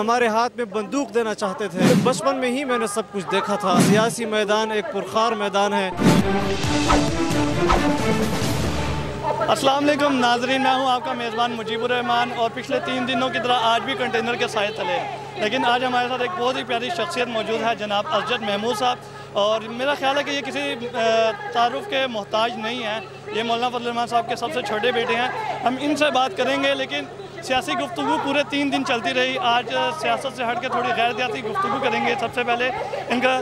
ہمارے ہاتھ میں بندوق دینا چاہتے تھے۔ بچپن میں ہی میں نے سب کچھ دیکھا تھا۔ سیاسی میدان ایک پرخار میدان ہے۔ السلام علیکم ناظرین، میں ہوں آپ کا میزبان مجیب الرحمان، اور پچھلے 3 دنوں کی طرح آج بھی کنٹینر کے سائے تلے ہیں، لیکن آج ہمارے ساتھ ایک بہت ہی پیاری شخصیت موجود ہے، جناب اسجد محمود صاحب، اور میرا خیال ہے کہ یہ کسی تعارف کے محتاج نہیں ہیں۔ یہ مولانا فضل الرحمان صاحب کے سب سے چھوٹے بیٹے ہیں۔ ہم ان سے بات کریں گے، لیکن سیاسی گفتگو پورے 3 دن چلتی رہی۔ آج سیاست سے ہٹ کے تھوڑی غیر سیاسی گفتگو کریں گے۔ سب سے پہلے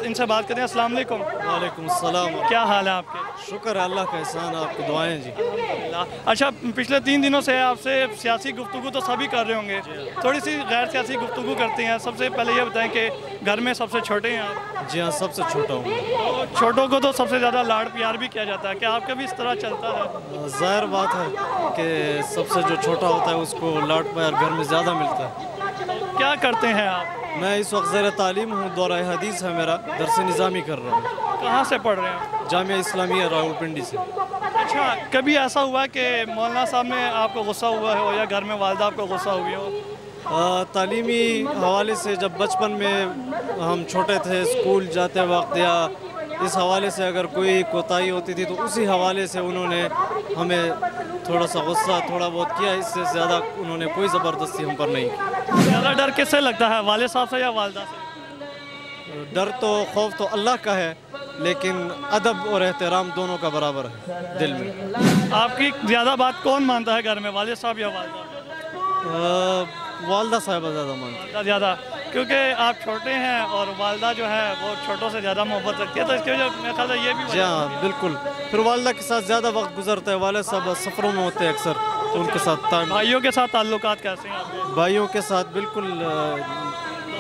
ان سے بات کریں۔ السلام علیکم۔ وعلیکم السلام۔ کیا حال ہے آپ کے؟ شکر ہے اللہ کا احسان، آپ کی دعائیں جی۔ اچھا، پچھلے 3 دنوں سے آپ سے سیاسی گفتگو تو سبھی کر رہے ہوں گے، تھوڑی سی غیر سیاسی گفتگو کرتے ہیں۔ سب سے پہلے یہ بتائیں کہ گھر میں سب سے چھوٹے ہیں آپ؟ جی ہاں، سب سے چھوٹا ہوں۔ تو چھوٹوں کو تو سب سے زیادہ لاڈ پیار بھی کیا جاتا ہے، کیا آپ کا بھی اس طرح چلتا ہے؟ ظاہر بات ہے کہ سب سے جو چھوٹا ہوتا ہے اس کو لاڈ پیار گھر میں زیادہ ملتا ہے۔ کیا کرتے ہیں آپ؟ میں اس وقت زیر تعلیم ہوں، دورہ حدیث ہے میرا، درس نظامی کر رہا ہوں۔ کہاں سے پڑھ رہے ہیں؟ جامعہ اسلامیہ راولپنڈی سے۔ اچھا، کبھی ایسا ہوا کہ مولانا صاحب نے آپ کو غصہ ہوا ہو، یا گھر میں والدہ آپ کو غصہ ہوئی ہو؟ تعلیمی حوالے سے جب بچپن میں ہم چھوٹے تھے، اسکول جاتے وقت یا اس حوالے سے اگر کوئی کوتاہی ہوتی تھی تو اسی حوالے سے انہوں نے ہمیں تھوڑا سا غصہ تھوڑا بہت کیا، اس سے زیادہ انہوں نے کوئی زبردستی ہم پر نہیں کی۔ زیادہ ڈر کس سے لگتا ہے، والد صاحب سے یا والدہ سے؟ ڈر تو خوف تو اللہ کا ہے، لیکن ادب اور احترام دونوں کا برابر ہے دل میں۔ آپ کی زیادہ بات کون مانتا ہے گھر میں، والد صاحب یا والدہ؟ والدہ صاحبہ زیادہ مانتی ہے۔ زیادہ، کیونکہ آپ چھوٹے ہیں اور والدہ جو ہے وہ چھوٹوں سے زیادہ محبت رکھتی ہے، تو اس کی وجہ میرے خیال ہے یہ بھی جی ہاں بالکل۔ پھر والدہ کے ساتھ زیادہ وقت گزرتا ہے، والد صاحب سفروں میں ہوتے ہیں اکثر، تو ان کے ساتھ بھائیوں کے ساتھ تعلقات کیسے ہیں آپ کے؟ بھائیوں کے ساتھ بالکل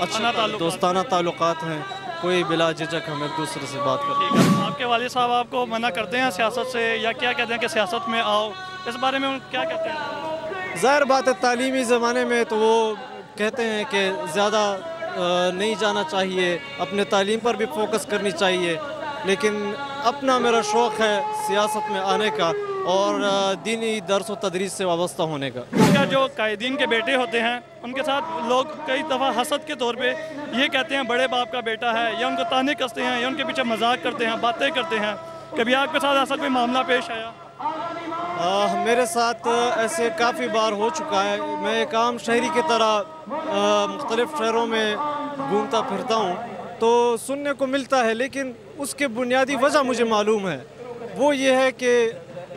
اچھا دوستانہ تعلقات ہیں، کوئی بلا جھجک ہم ایک دوسرے سے بات کرتے ہیں۔ آپ کے والد صاحب آپ کو منع کرتے ہیں سیاست سے، یا کیا کہتے ہیں کہ سیاست میں آؤ، اس بارے میں کیا کہتے ہیں؟ ظاہر بات ہے تعلیمی زمانے میں تو وہ کہتے ہیں کہ زیادہ نہیں جانا چاہیے، اپنے تعلیم پر بھی فوکس کرنی چاہیے، لیکن اپنا میرا شوق ہے سیاست میں آنے کا اور دینی درس و تدریس سے وابستہ ہونے کا۔ کیا جو قائدین کے بیٹے ہوتے ہیں ان کے ساتھ لوگ کئی دفعہ حسد کے طور پہ یہ کہتے ہیں بڑے باپ کا بیٹا ہے، یا ان کو طعنے کستے ہیں، یا ان کے پیچھے مذاق کرتے ہیں، باتیں کرتے ہیں، کبھی آپ کے ساتھ ایسا کوئی معاملہ پیش آیا؟ میرے ساتھ ایسے کافی بار ہو چکا ہے۔ میں ایک عام شہری کی طرح مختلف شہروں میں گھومتا پھرتا ہوں تو سننے کو ملتا ہے، لیکن اس کے بنیادی وجہ مجھے معلوم ہے۔ وہ یہ ہے کہ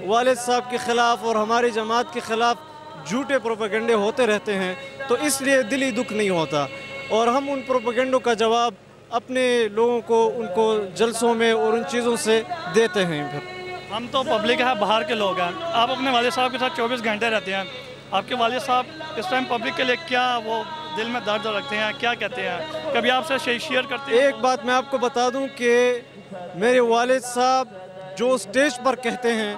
والد صاحب کے خلاف اور ہماری جماعت کے خلاف جھوٹے پروپیگنڈے ہوتے رہتے ہیں، تو اس لیے دلی دکھ نہیں ہوتا، اور ہم ان پروپیگنڈوں کا جواب اپنے لوگوں کو ان کو جلسوں میں اور ان چیزوں سے دیتے ہیں۔ پھر ہم تو پبلک ہے، باہر کے لوگ ہیں، آپ اپنے والد صاحب کے ساتھ 24 گھنٹے رہتے ہیں، آپ کے والد صاحب اس ٹائم پبلک کے لیے کیا وہ دل میں درد رکھتے ہیں، کیا کہتے ہیں، کبھی آپ سے شیئر کرتے ہیں؟ ایک بات میں آپ کو بتا دوں کہ میرے والد صاحب جو سٹیج پر کہتے ہیں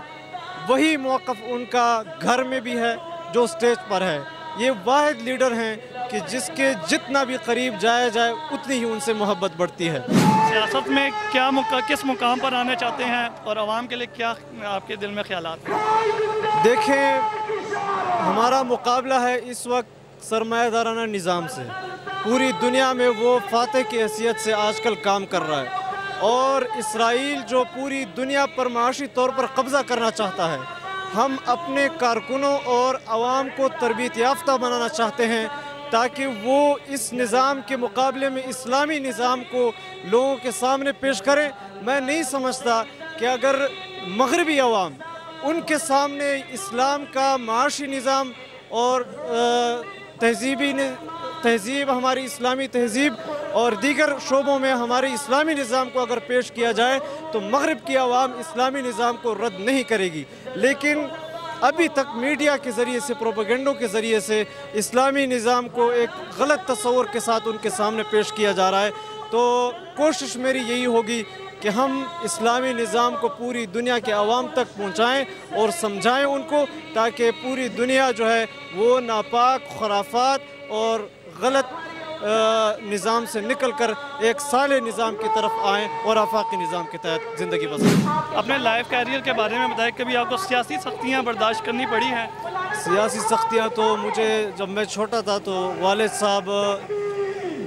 وہی موقف ان کا گھر میں بھی ہے جو سٹیج پر ہے۔ یہ واحد لیڈر ہیں کہ جس کے جتنا بھی قریب جایا جائے اتنی ہی ان سے محبت بڑھتی ہے۔ سیاست میں کیا کس مقام پر آنا چاہتے ہیں، اور عوام کے لیے کیا آپ کے دل میں خیالات ہیں؟ دیکھیں، ہمارا مقابلہ ہے اس وقت سرمایہ دارانہ نظام سے۔ پوری دنیا میں وہ فاتح کی حیثیت سے آج کل کام کر رہا ہے، اور اسرائیل جو پوری دنیا پر معاشی طور پر قبضہ کرنا چاہتا ہے۔ ہم اپنے کارکنوں اور عوام کو تربیت یافتہ بنانا چاہتے ہیں تاکہ وہ اس نظام کے مقابلے میں اسلامی نظام کو لوگوں کے سامنے پیش کریں۔ میں نہیں سمجھتا کہ اگر مغربی عوام ان کے سامنے اسلام کا معاشی نظام اور تہذیب ہماری اسلامی تہذیب اور دیگر شعبوں میں ہمارے اسلامی نظام کو اگر پیش کیا جائے تو مغرب کی عوام اسلامی نظام کو رد نہیں کرے گی، لیکن ابھی تک میڈیا کے ذریعے سے، پروپیگنڈوں کے ذریعے سے اسلامی نظام کو ایک غلط تصور کے ساتھ ان کے سامنے پیش کیا جا رہا ہے۔ تو کوشش میری یہی ہوگی کہ ہم اسلامی نظام کو پوری دنیا کے عوام تک پہنچائیں اور سمجھائیں ان کو، تاکہ پوری دنیا جو ہے وہ ناپاک خرافات اور غلط نظام سے نکل کر ایک صالح نظام کی طرف آئیں اور آفاقی نظام کے تحت زندگی بسریں۔ اپنے لائف کیریئر کے بارے میں بتائیں، کبھی آپ کو سیاسی سختیاں برداشت کرنی پڑی ہیں؟ سیاسی سختیاں تو مجھے جب میں چھوٹا تھا تو والد صاحب